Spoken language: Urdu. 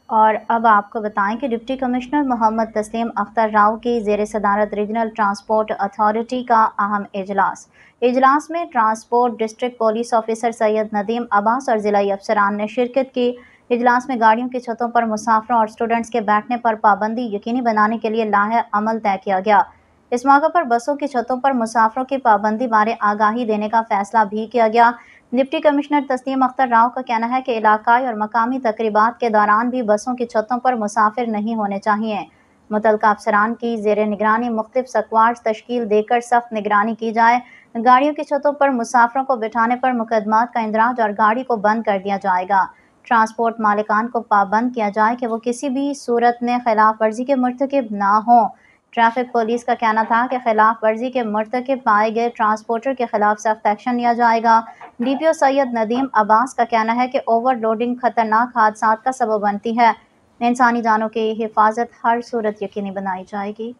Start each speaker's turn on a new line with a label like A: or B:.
A: اور اب آپ کو بتائیں کہ ڈپٹی کمشنر محمد تسلیم اختر راؤ کی زیر صدارت ریجنل ٹرانسپورٹ اتھارٹی کا اہم اجلاس میں ٹرانسپورٹ ڈسٹرکٹ پولیس آفیسر سید ندیم عباس اور ضلعی افسران نے شرکت کی۔ اجلاس میں گاڑیوں کی چھتوں پر مسافروں اور اسٹوڈنٹس کے بیٹھنے پر پابندی یقینی بنانے کے لیے لائحہ عمل طے کیا گیا۔ اس موقع پر بسوں کی چھتوں پر مسافروں کی پابندی بارے آگاہی دینے کا فیصلہ بھی کیا گیا۔ ڈپٹی کمشنر تسلیم اختر راؤ کا کہنا ہے کہ علاقائی اور مقامی تقریبات کے دوران بھی بسوں کی چھتوں پر مسافر نہیں ہونے چاہیے۔ متعلقہ افسران کی زیر نگرانی مختلف سکواڈز تشکیل دے کر سخت نگرانی کی جائے۔ گاڑیوں کی چھتوں پر مسافروں کو بٹھانے پر مقدمات کا اندراج اور گاڑی کو بند کر دیا جائے گا۔ ٹرانسپورٹ مالکان کو پابند کیا جائے کہ وہ کسی بھی صورت میں خلاف ورزی کے مرتکب نہ ہوں۔ ٹریفک پولیس کا کہنا تھا کہ خلاف ورزی کے مرتکب پائے گئے ٹرانسپورٹر کے خلاف سخت ایکشن لیا جائے گا۔ ڈی پی او سید ندیم عباس کا کہنا ہے کہ اوور لوڈنگ خطرناک حادثات کا سبب بنتی ہے۔ انسانی جانوں کی حفاظت ہر صورت یقینی بنائی جائے گی۔